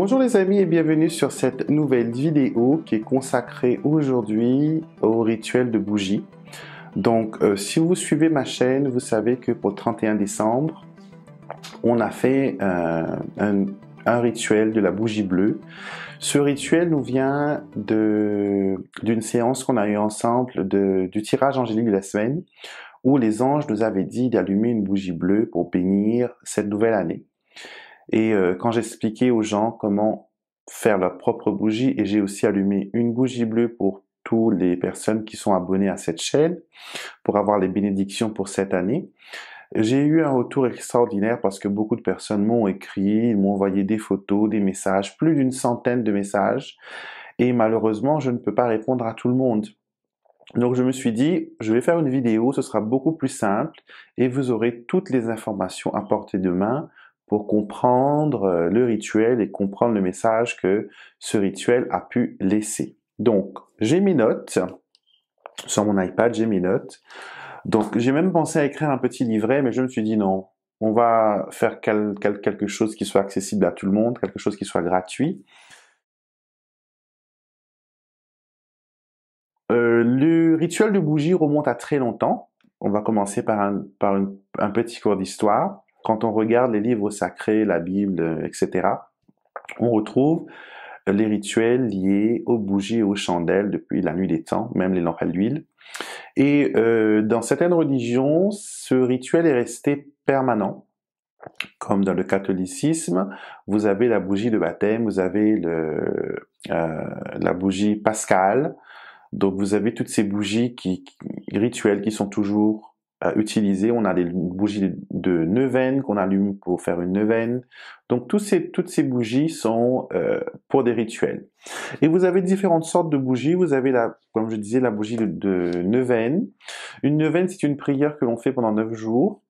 Bonjour les amis et bienvenue sur cette nouvelle vidéo qui est consacrée aujourd'hui au rituel de bougie. Donc si vous suivez ma chaîne, vous savez que pour le 31 décembre, on a fait un rituel de la bougie bleue. Ce rituel nous vient d'une séance qu'on a eue ensemble du tirage angélique de la semaine où les anges nous avaient dit d'allumer une bougie bleue pour bénir cette nouvelle année. Et quand j'expliquais aux gens comment faire leur propre bougie, et j'ai aussi allumé une bougie bleue pour toutes les personnes qui sont abonnées à cette chaîne, pour avoir les bénédictions pour cette année, j'ai eu un retour extraordinaire parce que beaucoup de personnes m'ont écrit, m'ont envoyé des photos, des messages, plus d'une centaine de messages, et malheureusement, je ne peux pas répondre à tout le monde. Donc je me suis dit, je vais faire une vidéo, ce sera beaucoup plus simple, et vous aurez toutes les informations à portée de main pour comprendre le rituel et comprendre le message que ce rituel a pu laisser. Donc, j'ai mes notes. Sur mon iPad, j'ai mes notes. Donc, j'ai même pensé à écrire un petit livret, mais je me suis dit non, on va faire quelque chose qui soit accessible à tout le monde, quelque chose qui soit gratuit. Le rituel de bougie remonte à très longtemps. On va commencer par un petit cours d'histoire. Quand on regarde les livres sacrés, la Bible, etc., on retrouve les rituels liés aux bougies et aux chandelles depuis la nuit des temps, même les lampes à l'huile. Et dans certaines religions, ce rituel est resté permanent. Comme dans le catholicisme, vous avez la bougie de baptême, vous avez la bougie pascale. Donc vous avez toutes ces bougies rituelles qui sont toujours utilisées. On a des bougies de neuvaine qu'on allume pour faire une neuvaine. Donc toutes ces bougies sont pour des rituels. Et vous avez différentes sortes de bougies. Vous avez comme je disais, la bougie de neuvaine. Une neuvaine, c'est une prière que l'on fait pendant 9 jours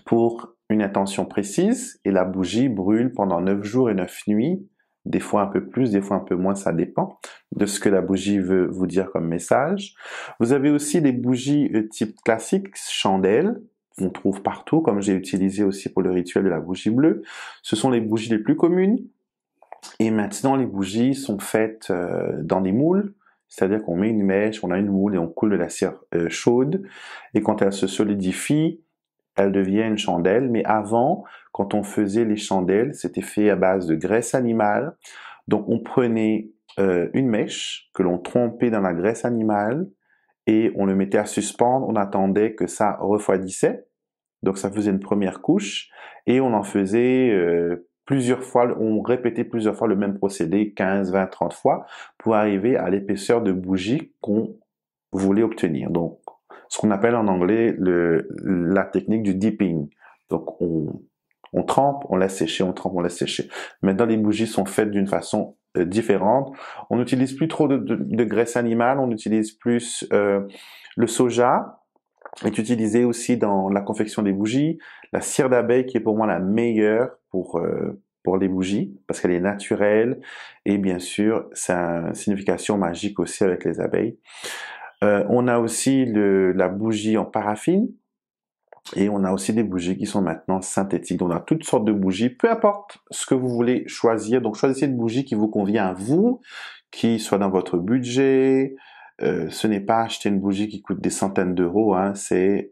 pour une intention précise. Et la bougie brûle pendant 9 jours et 9 nuits. Des fois un peu plus, des fois un peu moins, ça dépend de ce que la bougie veut vous dire comme message. Vous avez aussi des bougies type classique, chandelles, qu'on trouve partout, comme j'ai utilisé aussi pour le rituel de la bougie bleue. Ce sont les bougies les plus communes. Et maintenant, les bougies sont faites dans des moules, c'est-à-dire qu'on met une mèche, on a une moule et on coule de la cire chaude. Et quand elle se solidifie, elle devient une chandelle, mais avant, quand on faisait les chandelles, c'était fait à base de graisse animale. Donc on prenait une mèche que l'on trempait dans la graisse animale et on le mettait à suspendre, on attendait que ça refroidissait. Donc ça faisait une première couche et on en faisait plusieurs fois, on répétait plusieurs fois le même procédé, 15, 20, 30 fois, pour arriver à l'épaisseur de bougie qu'on voulait obtenir. Donc ce qu'on appelle en anglais la technique du dipping. Donc on trempe, on laisse sécher, on trempe, on laisse sécher. Maintenant les bougies sont faites d'une façon différente. On n'utilise plus trop de graisse animale, on utilise plus le soja est utilisé aussi dans la confection des bougies. La cire d'abeille qui est pour moi la meilleure pour les bougies parce qu'elle est naturelle et bien sûr ça a une signification magique aussi avec les abeilles. On a aussi la bougie en paraffine et on a aussi des bougies qui sont maintenant synthétiques. Donc on a toutes sortes de bougies, peu importe ce que vous voulez choisir. Donc choisissez une bougie qui vous convient à vous, qui soit dans votre budget. Ce n'est pas acheter une bougie qui coûte des centaines d'euros, hein, c'est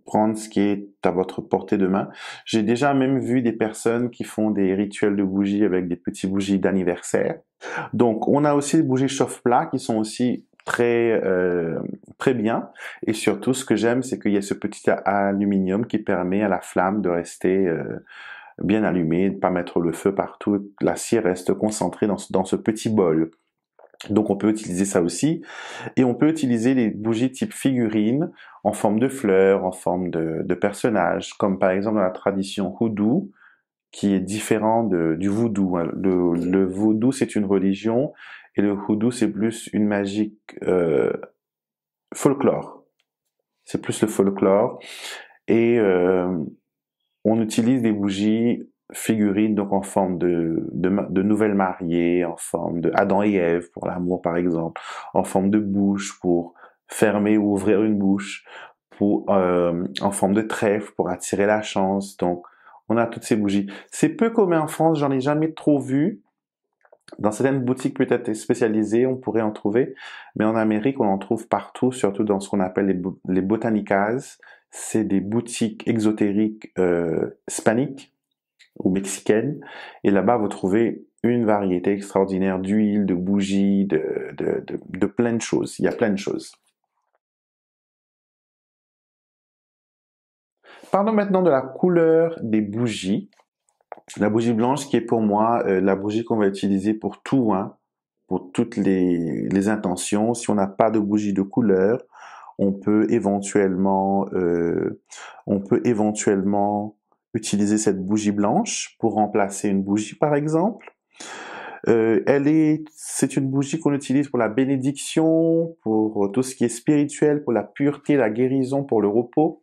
prendre ce qui est à votre portée de main. J'ai déjà même vu des personnes qui font des rituels de bougies avec des petites bougies d'anniversaire. Donc on a aussi des bougies chauffe-plat qui sont aussi très bien, et surtout ce que j'aime c'est qu'il y a ce petit aluminium qui permet à la flamme de rester bien allumée, de pas mettre le feu partout, la cire reste concentrée dans ce petit bol. Donc on peut utiliser ça aussi, et on peut utiliser les bougies type figurine en forme de fleurs, en forme de personnages, comme par exemple dans la tradition houdou, qui est différent du voodoo. Le voodoo c'est une religion, et le houdou c'est plus une magie folklore. C'est plus le folklore, et on utilise des bougies figurines donc en forme de nouvelles mariées, en forme de Adam et Ève pour l'amour par exemple, en forme de bouche pour fermer ou ouvrir une bouche, en forme de trèfle pour attirer la chance. Donc On a toutes ces bougies. C'est peu commun en France, j'en ai jamais trop vu. Dans certaines boutiques peut-être spécialisées, on pourrait en trouver, mais en Amérique, on en trouve partout, surtout dans ce qu'on appelle les botanicas. C'est des boutiques exotériques hispaniques ou mexicaines, et là-bas, vous trouvez une variété extraordinaire d'huile, de bougies, de plein de choses. Il y a plein de choses. Parlons maintenant de la couleur des bougies. La bougie blanche qui est pour moi la bougie qu'on va utiliser pour tout, hein, pour toutes les intentions. Si on n'a pas de bougie de couleur, on peut éventuellement, utiliser cette bougie blanche pour remplacer une bougie, par exemple. C'est une bougie qu'on utilise pour la bénédiction, pour tout ce qui est spirituel, pour la pureté, la guérison, pour le repos.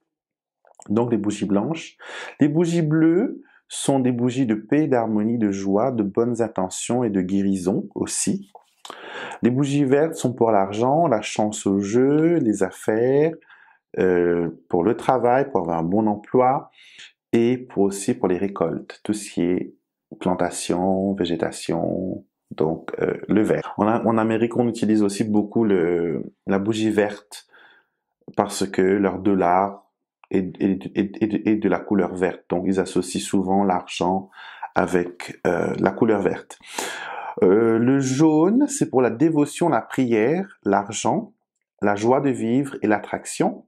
Donc les bougies blanches. Les bougies bleues sont des bougies de paix, d'harmonie, de joie, de bonnes intentions et de guérison aussi. Les bougies vertes sont pour l'argent, la chance au jeu, les affaires, pour le travail, pour avoir un bon emploi et aussi pour les récoltes, tout ce qui est plantation, végétation, donc le vert. En Amérique, on utilise aussi beaucoup la bougie verte parce que leur dollar est de la couleur verte. Donc, ils associent souvent l'argent avec la couleur verte. Le jaune, c'est pour la dévotion, la prière, l'argent, la joie de vivre et l'attraction.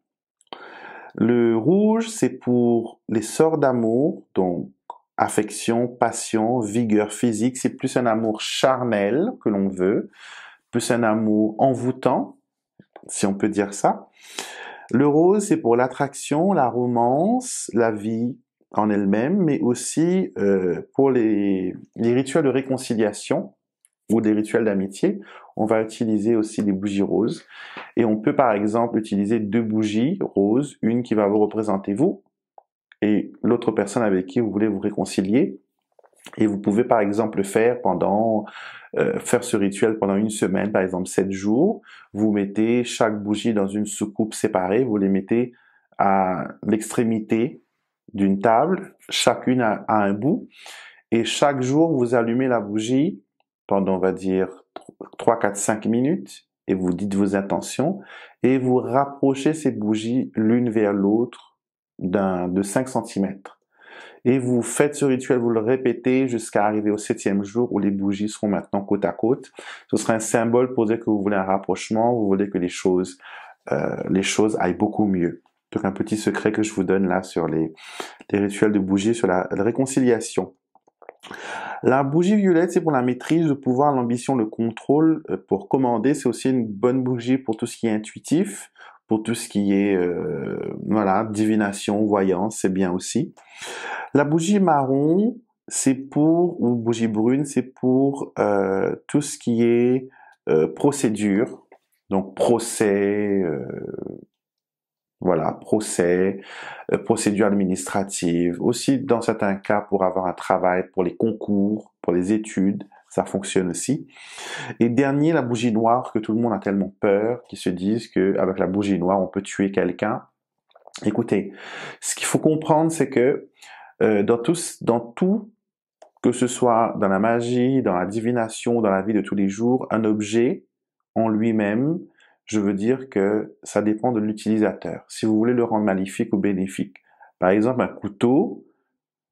Le rouge, c'est pour les sorts d'amour, donc affection, passion, vigueur physique. C'est plus un amour charnel que l'on veut, plus un amour envoûtant, si on peut dire ça. Le rose, c'est pour l'attraction, la romance, la vie en elle-même, mais aussi pour les rituels de réconciliation ou des rituels d'amitié. On va utiliser aussi des bougies roses. Et on peut par exemple utiliser 2 bougies roses, une qui va vous représenter vous et l'autre personne avec qui vous voulez vous réconcilier. Et vous pouvez par exemple faire ce rituel pendant une semaine, par exemple 7 jours. Vous mettez chaque bougie dans une soucoupe séparée, vous les mettez à l'extrémité d'une table, chacune à un bout, et chaque jour vous allumez la bougie pendant, on va dire, 3, 4, 5 minutes, et vous dites vos intentions, et vous rapprochez ces bougies l'une vers l'autre de 5 centimètres. Et vous faites ce rituel, vous le répétez jusqu'à arriver au 7e jour où les bougies seront maintenant côte à côte. Ce sera un symbole pour dire que vous voulez un rapprochement, vous voulez que les choses aillent beaucoup mieux. Donc un petit secret que je vous donne là sur les rituels de bougies, sur la réconciliation. La bougie violette, c'est pour la maîtrise, le pouvoir, l'ambition, le contrôle, pour commander. C'est aussi une bonne bougie pour tout ce qui est intuitif, pour tout ce qui est divination, voyance, c'est bien aussi. La bougie marron, ou bougie brune, c'est pour tout ce qui est procédure, donc procès, procédure administrative, aussi dans certains cas pour avoir un travail, pour les concours, pour les études, ça fonctionne aussi. Et dernier, la bougie noire, que tout le monde a tellement peur, qui se disent qu'avec la bougie noire, on peut tuer quelqu'un. Écoutez, ce qu'il faut comprendre, c'est que dans tout, que ce soit dans la magie, dans la divination, dans la vie de tous les jours, un objet en lui-même, je veux dire que ça dépend de l'utilisateur. Si vous voulez le rendre maléfique ou bénéfique. Par exemple, un couteau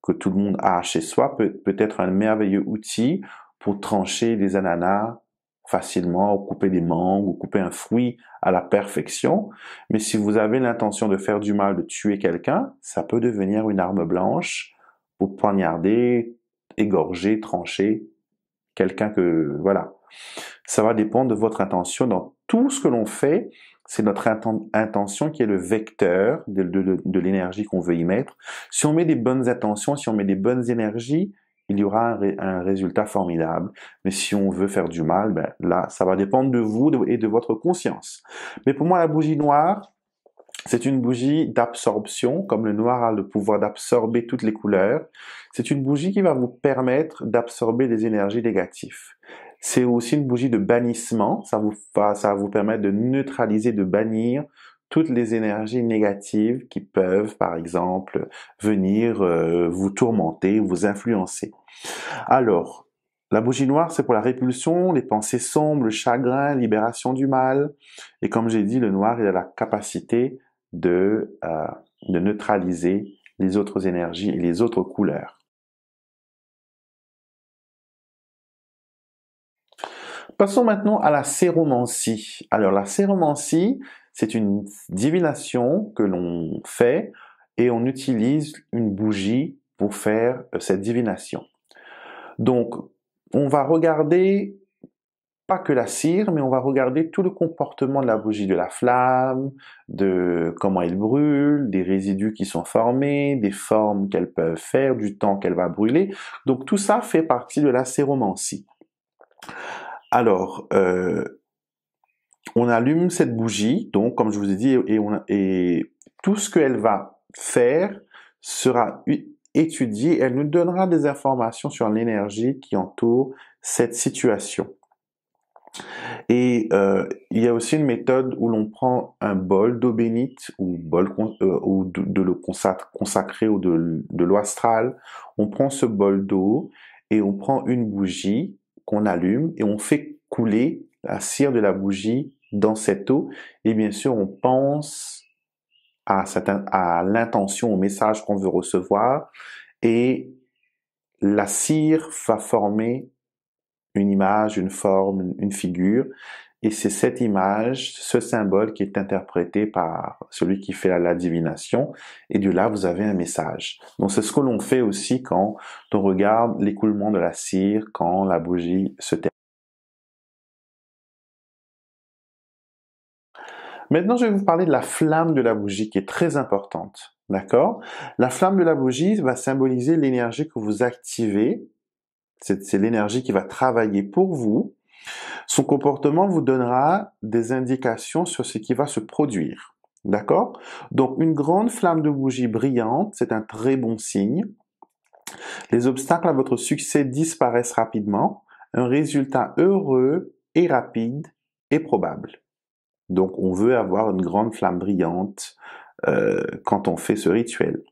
que tout le monde a chez soi peut être un merveilleux outil pour trancher des ananas facilement, ou couper des mangues, ou couper un fruit à la perfection. Mais si vous avez l'intention de faire du mal, de tuer quelqu'un, ça peut devenir une arme blanche pour poignarder, égorger, trancher quelqu'un voilà. Ça va dépendre de votre intention. Dans tout ce que l'on fait, c'est notre intention qui est le vecteur de l'énergie qu'on veut y mettre. Si on met des bonnes intentions, si on met des bonnes énergies, il y aura un résultat formidable. Mais si on veut faire du mal, là, ça va dépendre de vous et de votre conscience. Mais pour moi, la bougie noire, c'est une bougie d'absorption, comme le noir a le pouvoir d'absorber toutes les couleurs. C'est une bougie qui va vous permettre d'absorber les énergies négatives. C'est aussi une bougie de bannissement. Ça va vous permettre de neutraliser, de bannir toutes les énergies négatives qui peuvent, par exemple, venir vous tourmenter, vous influencer. Alors, la bougie noire, c'est pour la répulsion, les pensées sombres, le chagrin, libération du mal. Et comme j'ai dit, le noir, il a la capacité de neutraliser les autres énergies et les autres couleurs. Passons maintenant à la séromancie. Alors, la séromancie, c'est une divination que l'on fait et on utilise une bougie pour faire cette divination. Donc, on va regarder pas que la cire, mais on va regarder tout le comportement de la bougie, de la flamme, de comment elle brûle, des résidus qui sont formés, des formes qu'elle peut faire, du temps qu'elle va brûler. Donc tout ça fait partie de la séromancie. Alors, on allume cette bougie, donc comme je vous ai dit, et tout ce qu'elle va faire sera étudié. Elle nous donnera des informations sur l'énergie qui entoure cette situation. Et il y a aussi une méthode où l'on prend un bol d'eau bénite ou de l'eau consacrée ou de l'eau astrale. On prend ce bol d'eau et on prend une bougie qu'on allume et on fait couler la cire de la bougie dans cette eau. Et bien sûr, on pense à l'intention, au message qu'on veut recevoir. Et la cire va former une image, une forme, une figure. Et c'est cette image, ce symbole qui est interprété par celui qui fait la divination. Et de là, vous avez un message. Donc c'est ce que l'on fait aussi quand on regarde l'écoulement de la cire, quand la bougie se termine. Maintenant, je vais vous parler de la flamme de la bougie qui est très importante. D'accord? La flamme de la bougie va symboliser l'énergie que vous activez. C'est l'énergie qui va travailler pour vous. Son comportement vous donnera des indications sur ce qui va se produire. D'accord? Donc, une grande flamme de bougie brillante, c'est un très bon signe. Les obstacles à votre succès disparaissent rapidement. Un résultat heureux et rapide est probable. Donc, on veut avoir une grande flamme brillante quand on fait ce rituel.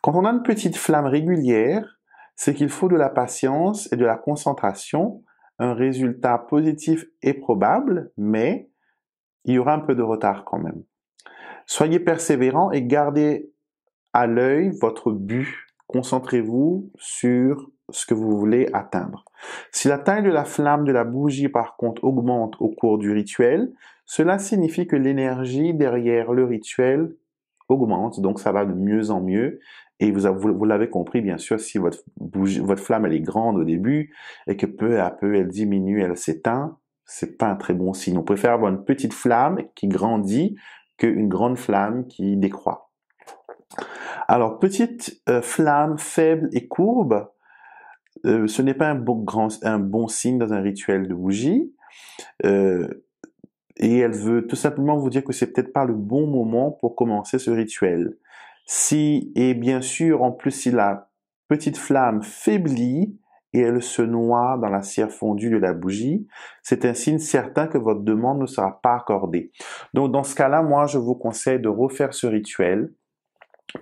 Quand on a une petite flamme régulière, c'est qu'il faut de la patience et de la concentration. Un résultat positif est probable, mais il y aura un peu de retard quand même. Soyez persévérant et gardez à l'œil votre but. Concentrez-vous sur ce que vous voulez atteindre. Si la taille de la flamme de la bougie, par contre, augmente au cours du rituel, cela signifie que l'énergie derrière le rituel augmente, donc ça va de mieux en mieux. Et vous l'avez compris, bien sûr, si votre flamme elle est grande au début et que peu à peu elle diminue, elle s'éteint, c'est pas un très bon signe. On préfère avoir une petite flamme qui grandit qu'une grande flamme qui décroît. Alors, petite flamme faible et courbe, ce n'est pas un bon signe dans un rituel de bougie. Et elle veut tout simplement vous dire que c'est peut-être pas le bon moment pour commencer ce rituel. Et bien sûr, en plus, si la petite flamme faiblit et elle se noie dans la cire fondue de la bougie, c'est un signe certain que votre demande ne sera pas accordée. Donc, dans ce cas-là, moi, je vous conseille de refaire ce rituel.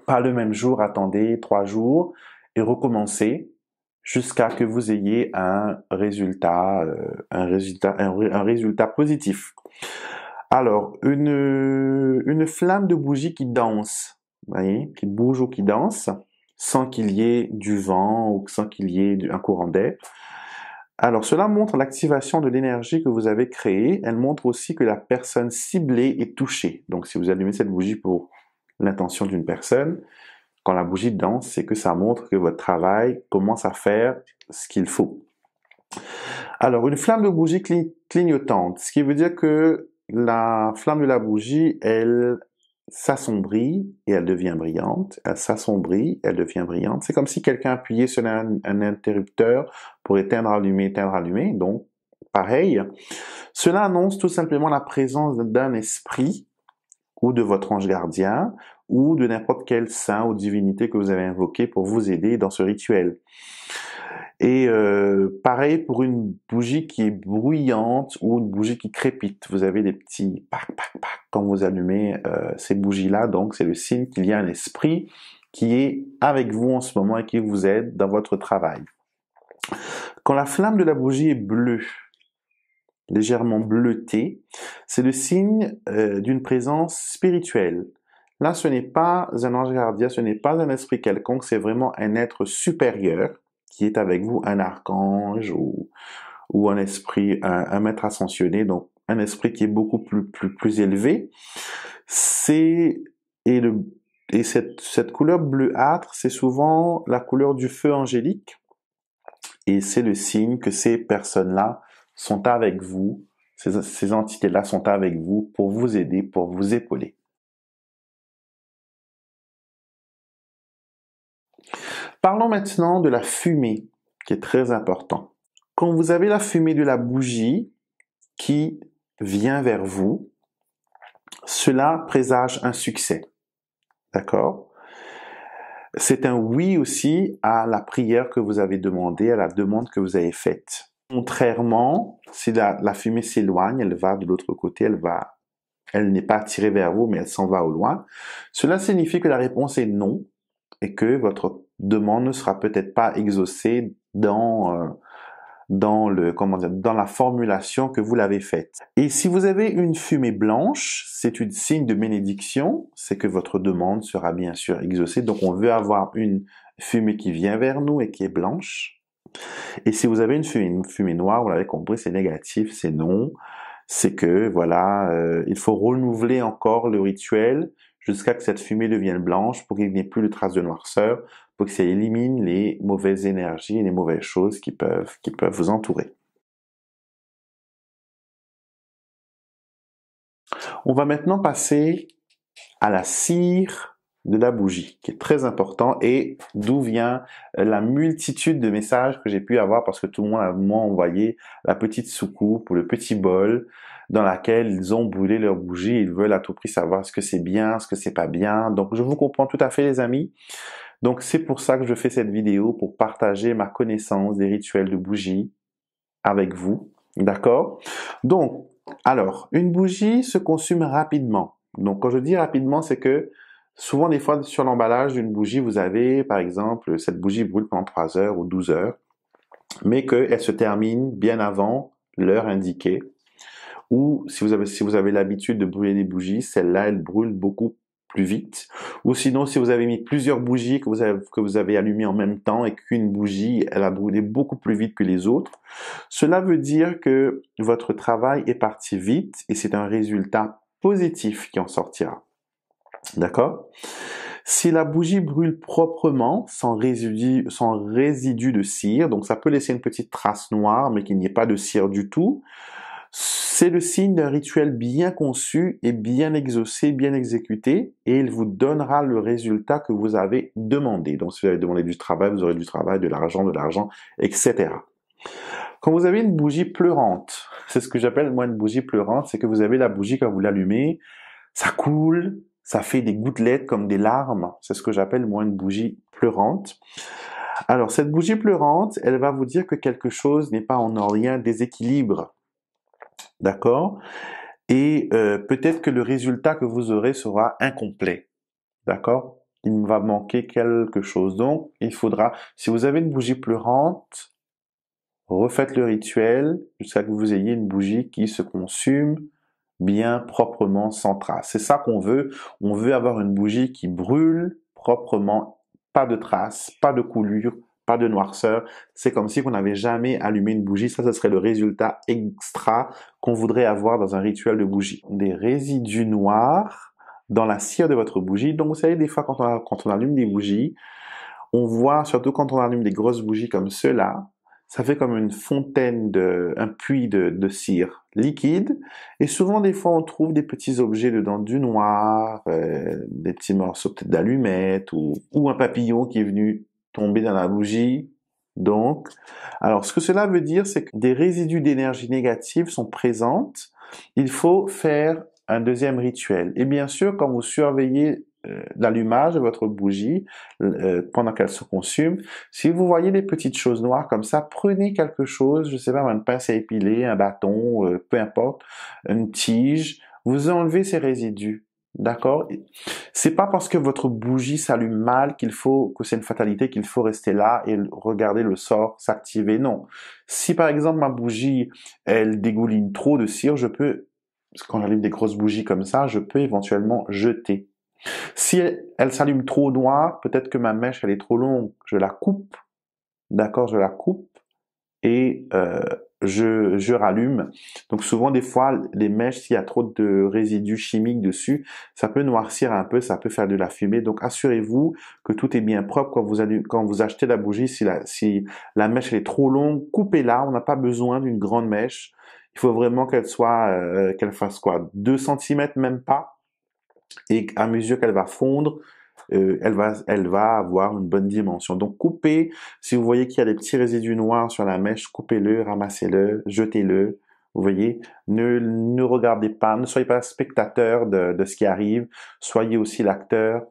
Pas le même jour, attendez 3 jours et recommencez jusqu'à que vous ayez un résultat positif. Alors, une flamme de bougie qui danse, vous voyez, qui bouge ou qui danse, sans qu'il y ait du vent ou sans qu'il y ait un courant d'air. Alors, cela montre l'activation de l'énergie que vous avez créée. Elle montre aussi que la personne ciblée est touchée. Donc, si vous allumez cette bougie pour l'intention d'une personne, quand la bougie danse, c'est que ça montre que votre travail commence à faire ce qu'il faut. Alors, une flamme de bougie clignotante, ce qui veut dire que la flamme de la bougie, elle s'assombrit et elle devient brillante. Elle s'assombrit, elle devient brillante. C'est comme si quelqu'un appuyait sur un interrupteur pour éteindre, allumer. Donc, pareil. Cela annonce tout simplement la présence d'un esprit ou de votre ange gardien ou de n'importe quel saint ou divinité que vous avez invoqué pour vous aider dans ce rituel. Et pareil pour une bougie qui est bruyante ou une bougie qui crépite. Vous avez des petits pac, pac, pac quand vous allumez ces bougies-là. Donc, c'est le signe qu'il y a un esprit qui est avec vous en ce moment et qui vous aide dans votre travail. Quand la flamme de la bougie est bleue, légèrement bleutée, c'est le signe d'une présence spirituelle. Là, ce n'est pas un ange gardien, ce n'est pas un esprit quelconque, c'est vraiment un être supérieur qui est avec vous, un archange ou un esprit, un maître ascensionné, donc un esprit qui est beaucoup plus élevé. Et cette couleur bleuâtre, c'est souvent la couleur du feu angélique, et c'est le signe que ces personnes-là sont avec vous, ces entités-là sont avec vous pour vous aider, pour vous épauler. Parlons maintenant de la fumée, qui est très important. Quand vous avez la fumée de la bougie qui vient vers vous, cela présage un succès. D'accord? C'est un oui aussi à la prière que vous avez demandée, à la demande que vous avez faite. Contrairement, si la fumée s'éloigne, elle va de l'autre côté, elle n'est pas attirée vers vous, mais elle s'en va au loin. Cela signifie que la réponse est non et que votre demande ne sera peut-être pas exaucée dans la formulation que vous l'avez faite. Et si vous avez une fumée blanche, c'est un signe de bénédiction, c'est que votre demande sera bien sûr exaucée. Donc on veut avoir une fumée qui vient vers nous et qui est blanche. Et si vous avez une fumée noire, vous l'avez compris, c'est négatif, c'est non. C'est que voilà, il faut renouveler encore le rituel jusqu'à que cette fumée devienne blanche pour qu'il n'y ait plus de traces de noirceur, pour que ça élimine les mauvaises énergies et les mauvaises choses qui peuvent vous entourer. On va maintenant passer à la cire de la bougie, qui est très important et d'où vient la multitude de messages que j'ai pu avoir parce que tout le monde m'a envoyé la petite soucoupe ou le petit bol dans laquelle ils ont brûlé leur bougie. Ils veulent à tout prix savoir ce que c'est bien, ce que c'est pas bien. Donc, je vous comprends tout à fait, les amis. Donc, c'est pour ça que je fais cette vidéo, pour partager ma connaissance des rituels de bougie avec vous. D'accord? Donc, alors, une bougie se consume rapidement. Donc, quand je dis rapidement, c'est que souvent, des fois, sur l'emballage d'une bougie, vous avez, par exemple, cette bougie brûle pendant 3 heures ou 12 heures, mais qu'elle se termine bien avant l'heure indiquée. Ou si vous avez l'habitude de brûler des bougies, celle-là, elle brûle beaucoup plus vite. Ou sinon, si vous avez mis plusieurs bougies que vous avez allumées en même temps et qu'une bougie, elle a brûlé beaucoup plus vite que les autres, cela veut dire que votre travail est parti vite et c'est un résultat positif qui en sortira. D'accord? Si la bougie brûle proprement, sans résidu de cire, donc ça peut laisser une petite trace noire, mais qu'il n'y ait pas de cire du tout, c'est le signe d'un rituel bien conçu et bien exaucé, bien exécuté, et il vous donnera le résultat que vous avez demandé. Donc, si vous avez demandé du travail, vous aurez du travail, de l'argent, etc. Quand vous avez une bougie pleurante, c'est ce que j'appelle moi une bougie pleurante, c'est que vous avez la bougie quand vous l'allumez, ça coule, ça fait des gouttelettes comme des larmes. C'est ce que j'appelle moi une bougie pleurante. Alors, cette bougie pleurante, elle va vous dire que quelque chose n'est pas en ordre, il y a un déséquilibre. D'accord? Et peut-être que le résultat que vous aurez sera incomplet. D'accord? Il va manquer quelque chose. Donc, il faudra, si vous avez une bougie pleurante, refaites le rituel jusqu'à ce que vous ayez une bougie qui se consume bien proprement, sans trace. C'est ça qu'on veut. On veut avoir une bougie qui brûle proprement, pas de traces, pas de coulure, pas de noirceur. C'est comme si on n'avait jamais allumé une bougie. Ça, ce serait le résultat extra qu'on voudrait avoir dans un rituel de bougie. Des résidus noirs dans la cire de votre bougie. Donc, vous savez, des fois, quand on allume des bougies, on voit, surtout quand on allume des grosses bougies comme ceux-là, ça fait comme une fontaine, un puits de cire liquide. Et souvent, des fois, on trouve des petits objets dedans, du noir, des petits morceaux peut-être d'allumettes ou un papillon qui est venu tomber dans la bougie. Donc, alors, ce que cela veut dire, c'est que des résidus d'énergie négative sont présentes. Il faut faire un deuxième rituel. Et bien sûr, quand vous surveillez l'allumage de votre bougie pendant qu'elle se consume. Si vous voyez des petites choses noires comme ça, prenez quelque chose, je sais pas, une pince à épiler, un bâton, peu importe, une tige, vous enlevez ces résidus. D'accord? C'est pas parce que votre bougie s'allume mal que c'est une fatalité, qu'il faut rester là et regarder le sort s'activer. Non. Si par exemple ma bougie, elle dégouline trop de cire, quand j'allume des grosses bougies comme ça, je peux éventuellement jeter. Si elle s'allume trop noire, peut-être que ma mèche, elle est trop longue, je la coupe, d'accord, je la coupe et je rallume. Donc souvent, des fois, les mèches, s'il y a trop de résidus chimiques dessus, ça peut noircir un peu, ça peut faire de la fumée. Donc assurez-vous que tout est bien propre quand vous achetez la bougie. Si la mèche elle est trop longue, coupez-la. On n'a pas besoin d'une grande mèche. Il faut vraiment qu'elle fasse quoi, 2 centimètres, même pas. Et à mesure qu'elle va fondre, elle va avoir une bonne dimension. Donc coupez, si vous voyez qu'il y a des petits résidus noirs sur la mèche, coupez-le, ramassez-le, jetez-le. Vous voyez, ne regardez pas, ne soyez pas spectateur de ce qui arrive, soyez aussi l'acteur.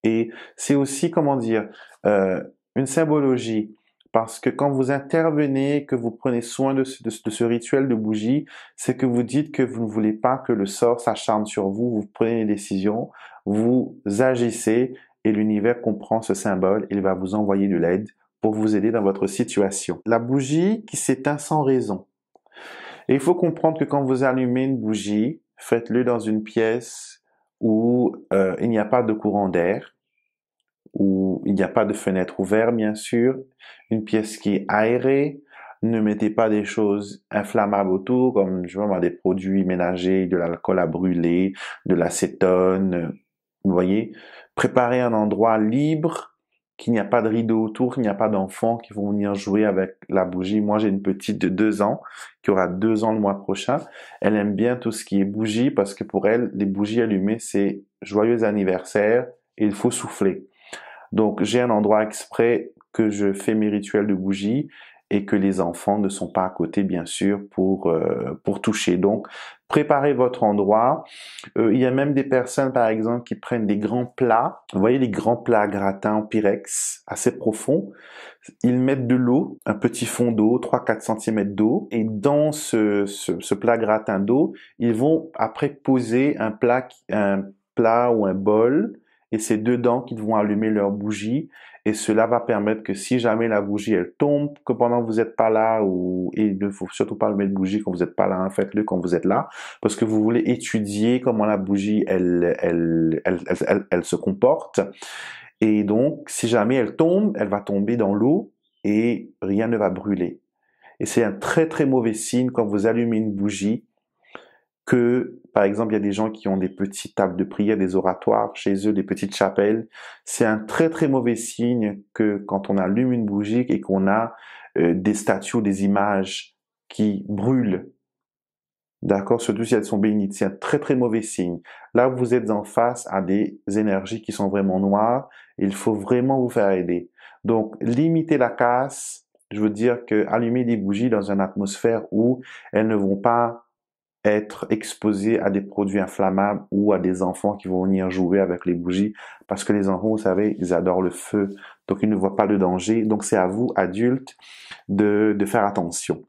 Et c'est aussi, comment dire, une symbologie. Parce que quand vous intervenez, que vous prenez soin de ce rituel de bougie, c'est que vous dites que vous ne voulez pas que le sort s'acharne sur vous, vous prenez des décisions, vous agissez et l'univers comprend ce symbole, il va vous envoyer de l'aide pour vous aider dans votre situation. La bougie qui s'éteint sans raison. Et il faut comprendre que quand vous allumez une bougie, faites-le dans une pièce où il n'y a pas de courant d'air, où il n'y a pas de fenêtre ouverte, bien sûr, une pièce qui est aérée. Ne mettez pas des choses inflammables autour, comme je vois des produits ménagers, de l'alcool à brûler, de l'acétone. Vous voyez, préparez un endroit libre, qu'il n'y a pas de rideau autour, qu'il n'y a pas d'enfants qui vont venir jouer avec la bougie. Moi, j'ai une petite de 2 ans qui aura 2 ans le mois prochain. Elle aime bien tout ce qui est bougie parce que pour elle, les bougies allumées, c'est joyeux anniversaire et il faut souffler. Donc, j'ai un endroit exprès que je fais mes rituels de bougie et que les enfants ne sont pas à côté, bien sûr, pour toucher. Donc, préparez votre endroit. Il y a même des personnes, par exemple, qui prennent des grands plats. Vous voyez les grands plats gratins en pyrex, assez profonds. Ils mettent de l'eau, un petit fond d'eau, 3-4 cm d'eau. Et dans ce plat gratin d'eau, ils vont après poser un plat ou un bol et c'est dedans qu'ils vont allumer leur bougie et cela va permettre que si jamais la bougie elle tombe, que pendant que vous n'êtes pas là et il ne faut surtout pas allumer de bougie quand vous n'êtes pas là, hein, faites-le quand vous êtes là parce que vous voulez étudier comment la bougie elle se comporte et donc si jamais elle tombe, elle va tomber dans l'eau et rien ne va brûler. Et c'est un très très mauvais signe quand vous allumez une bougie que, par exemple, il y a des gens qui ont des petites tables de prière, des oratoires chez eux, des petites chapelles. C'est un très très mauvais signe que quand on allume une bougie et qu'on a des statues, des images qui brûlent. D'accord? Surtout si elles sont bénites. C'est un très très mauvais signe. Là, vous êtes en face à des énergies qui sont vraiment noires. Il faut vraiment vous faire aider. Donc, limitez la casse. Je veux dire que allumer des bougies dans une atmosphère où elles ne vont pas être exposé à des produits inflammables ou à des enfants qui vont venir jouer avec les bougies parce que les enfants, vous savez, ils adorent le feu, donc ils ne voient pas le danger. Donc c'est à vous, adultes, de faire attention.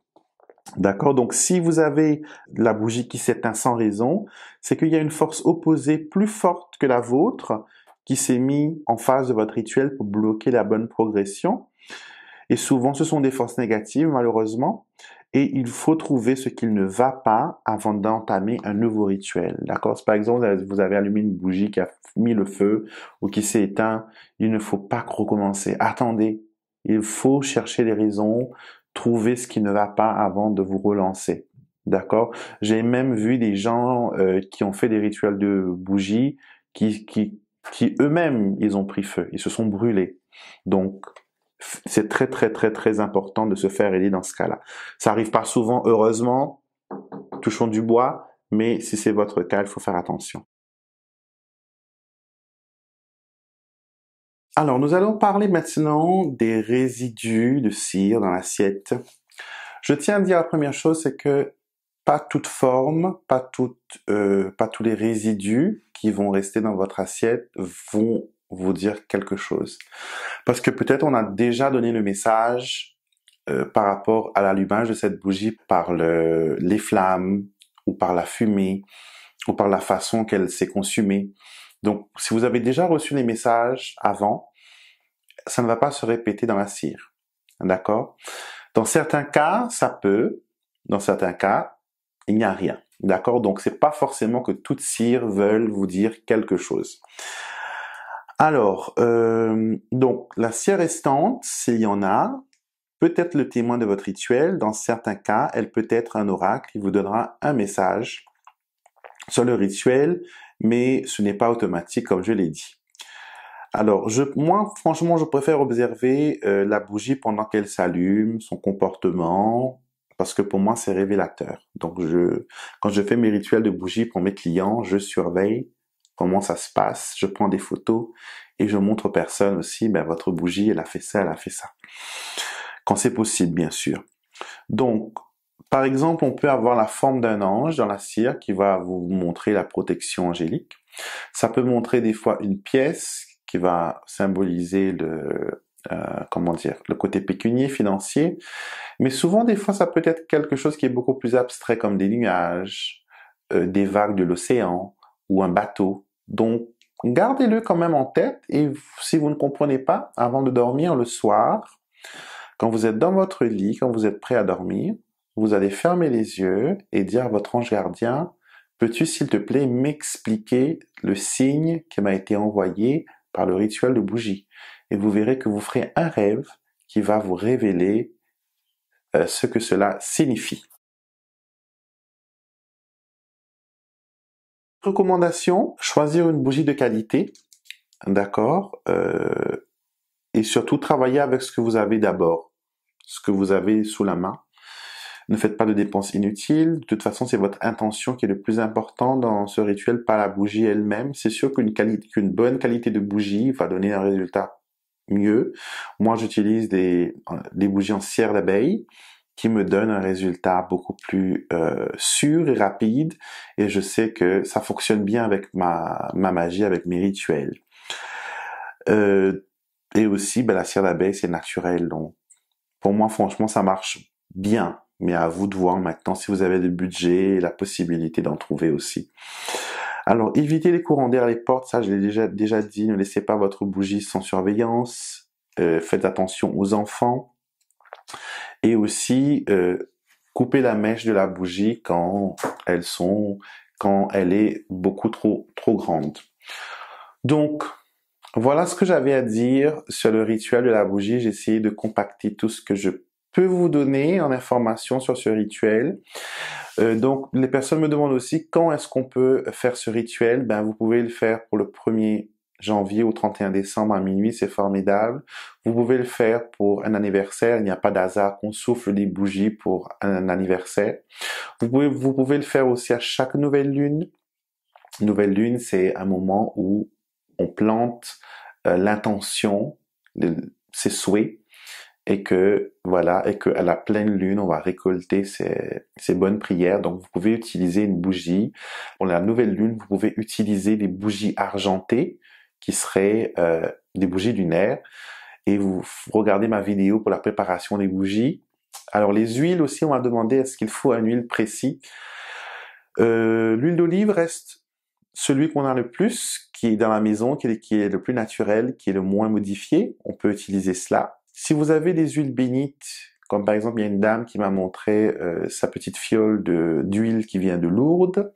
D'accord? Donc si vous avez la bougie qui s'éteint sans raison, c'est qu'il y a une force opposée plus forte que la vôtre qui s'est mise en face de votre rituel pour bloquer la bonne progression. Et souvent, ce sont des forces négatives, malheureusement. Et il faut trouver ce qu'il ne va pas avant d'entamer un nouveau rituel. D'accord? Si par exemple, vous avez allumé une bougie qui a mis le feu ou qui s'est éteint, il ne faut pas recommencer. Attendez. Il faut chercher les raisons, trouver ce qui ne va pas avant de vous relancer. D'accord? J'ai même vu des gens qui ont fait des rituels de bougies qui eux-mêmes, ils ont pris feu. Ils se sont brûlés. Donc, c'est très très très très important de se faire aider dans ce cas-là. Ça arrive pas souvent, heureusement, touchons du bois, mais si c'est votre cas, il faut faire attention. Alors, nous allons parler maintenant des résidus de cire dans l'assiette. Je tiens à dire la première chose, c'est que pas toute forme, pas tous les résidus qui vont rester dans votre assiette vont vous dire quelque chose. Parce que peut-être on a déjà donné le message par rapport à l'allumage de cette bougie par les flammes ou par la fumée ou par la façon qu'elle s'est consumée. Donc, si vous avez déjà reçu les messages avant, ça ne va pas se répéter dans la cire. D'accord? Dans certains cas, ça peut. Dans certains cas, il n'y a rien. D'accord? Donc, c'est pas forcément que toute cire veuille vous dire quelque chose. Alors, donc, la cire restante, s'il y en a, peut être le témoin de votre rituel. Dans certains cas, elle peut être un oracle qui vous donnera un message sur le rituel, mais ce n'est pas automatique, comme je l'ai dit. Alors, moi, franchement, je préfère observer la bougie pendant qu'elle s'allume, son comportement, parce que pour moi, c'est révélateur. Donc, quand je fais mes rituels de bougie pour mes clients, je surveille comment ça se passe, je prends des photos et je montre aux personnes aussi, ben, votre bougie, elle a fait ça, elle a fait ça. Quand c'est possible, bien sûr. Donc, par exemple, on peut avoir la forme d'un ange dans la cire qui va vous montrer la protection angélique. Ça peut montrer des fois une pièce qui va symboliser le côté pécunier, financier. Mais souvent, des fois, ça peut être quelque chose qui est beaucoup plus abstrait, comme des nuages, des vagues de l'océan ou un bateau. Donc, gardez-le quand même en tête et si vous ne comprenez pas, avant de dormir le soir, quand vous êtes dans votre lit, quand vous êtes prêt à dormir, vous allez fermer les yeux et dire à votre ange gardien, peux-tu s'il te plaît m'expliquer le signe qui m'a été envoyé par le rituel de bougie? Et vous verrez que vous ferez un rêve qui va vous révéler ce que cela signifie. Recommandation, choisir une bougie de qualité, d'accord, et surtout travailler avec ce que vous avez d'abord, ce que vous avez sous la main. Ne faites pas de dépenses inutiles. De toute façon, c'est votre intention qui est le plus important dans ce rituel, pas la bougie elle-même. C'est sûr qu'une bonne qualité de bougie va donner un résultat mieux. Moi, j'utilise des bougies en cire d'abeille qui me donnent un résultat beaucoup plus sûr et rapide. Et je sais que ça fonctionne bien avec ma magie, avec mes rituels. Et aussi, la cire d'abeille, c'est naturel. Donc, pour moi, franchement, ça marche bien. Mais à vous de voir maintenant si vous avez le budget et la possibilité d'en trouver aussi. Alors, évitez les courants d'air, les portes, ça je l'ai déjà dit, ne laissez pas votre bougie sans surveillance, faites attention aux enfants, et aussi coupez la mèche de la bougie quand elle est beaucoup trop grande. Donc, voilà ce que j'avais à dire sur le rituel de la bougie. J'ai essayé de compacter tout ce que je peux vous donner en information sur ce rituel. Donc, les personnes me demandent aussi quand est-ce qu'on peut faire ce rituel. Ben, vous pouvez le faire pour le 1er janvier au 31 décembre à minuit, c'est formidable. Vous pouvez le faire pour un anniversaire, il n'y a pas d'hasard qu'on souffle des bougies pour un anniversaire. Vous pouvez le faire aussi à chaque nouvelle lune. Nouvelle lune, c'est un moment où on plante l'intention, ses souhaits, et que à la pleine lune, on va récolter ces bonnes prières. Donc, vous pouvez utiliser une bougie. Pour la nouvelle lune, vous pouvez utiliser des bougies argentées, qui seraient des bougies lunaires. Et vous regardez ma vidéo pour la préparation des bougies. Alors, les huiles aussi, on m'a demandé est-ce qu'il faut une huile précise. L'huile d'olive reste celui qu'on a le plus, qui est dans la maison, qui est le plus naturel, qui est le moins modifié. On peut utiliser cela. Si vous avez des huiles bénites, comme par exemple, il y a une dame qui m'a montré sa petite fiole d'huile qui vient de Lourdes.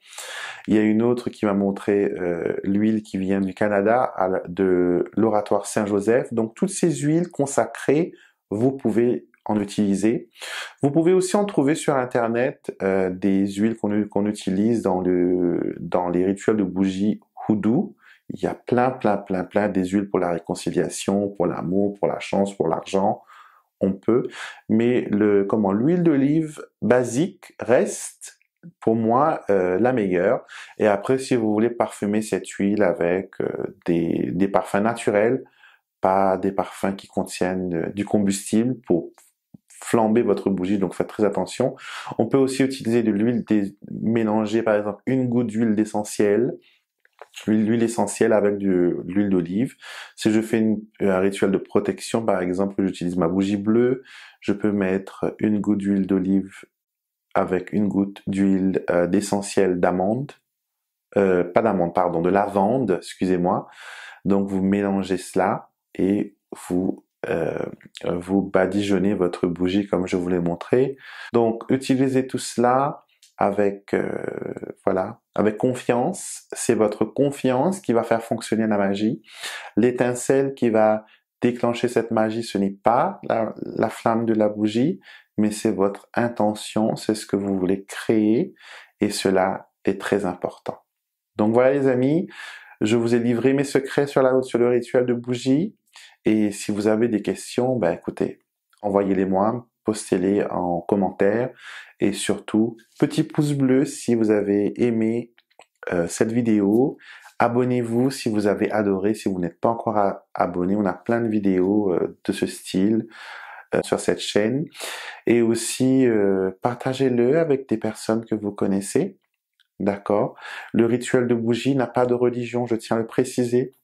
Il y a une autre qui m'a montré l'huile qui vient du Canada, de l'Oratoire Saint-Joseph. Donc, toutes ces huiles consacrées, vous pouvez en utiliser. Vous pouvez aussi en trouver sur Internet des huiles qu'on utilise dans les rituels de bougie houdou. Il y a plein des huiles pour la réconciliation, pour l'amour, pour la chance, pour l'argent. On peut, mais l'huile d'olive basique reste pour moi la meilleure. Et après, si vous voulez parfumer cette huile avec des parfums naturels, pas des parfums qui contiennent du combustible pour flamber votre bougie, donc faites très attention. On peut aussi utiliser de l'huile mélanger par exemple une goutte d'huile d'essentiel, l'huile essentielle avec de l'huile d'olive. Si je fais un rituel de protection, par exemple, j'utilise ma bougie bleue, je peux mettre une goutte d'huile d'olive avec une goutte d'huile d'essentiel d'amande, pas d'amande, pardon, de lavande, excusez-moi. Donc vous mélangez cela et vous badigeonnez votre bougie comme je vous l'ai montré. Donc utilisez tout cela avec avec confiance. C'est votre confiance qui va faire fonctionner la magie. L'étincelle qui va déclencher cette magie, ce n'est pas la flamme de la bougie, mais c'est votre intention, c'est ce que vous voulez créer, et cela est très important. Donc voilà les amis, je vous ai livré mes secrets sur le rituel de bougie, et si vous avez des questions, ben écoutez, envoyez-les moi, postez-les en commentaire, et surtout, petit pouce bleu si vous avez aimé cette vidéo. Abonnez-vous si vous avez adoré, si vous n'êtes pas encore abonné, on a plein de vidéos de ce style sur cette chaîne. Et aussi, partagez-le avec des personnes que vous connaissez, d'accord? Le rituel de bougie n'a pas de religion, je tiens à le préciser.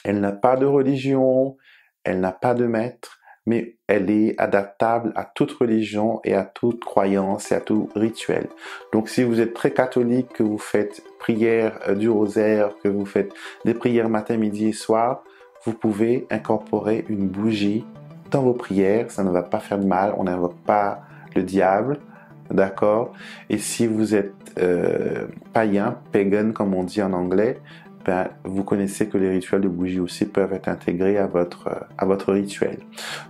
Elle n'a pas de religion, elle n'a pas de maître, mais elle est adaptable à toute religion et à toute croyance et à tout rituel. Donc si vous êtes très catholique, que vous faites prière du rosaire, que vous faites des prières matin, midi et soir, vous pouvez incorporer une bougie dans vos prières, ça ne va pas faire de mal, on n'invoque pas le diable, d'accord? Et si vous êtes païen, pagan comme on dit en anglais, ben, vous connaissez que les rituels de bougie aussi peuvent être intégrés à votre rituel.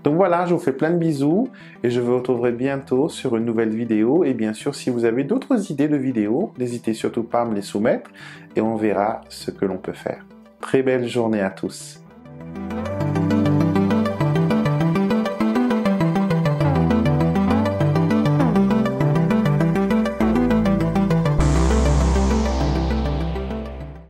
Donc voilà, je vous fais plein de bisous et je vous retrouverai bientôt sur une nouvelle vidéo. Et bien sûr, si vous avez d'autres idées de vidéos, n'hésitez surtout pas à me les soumettre et on verra ce que l'on peut faire. Très belle journée à tous.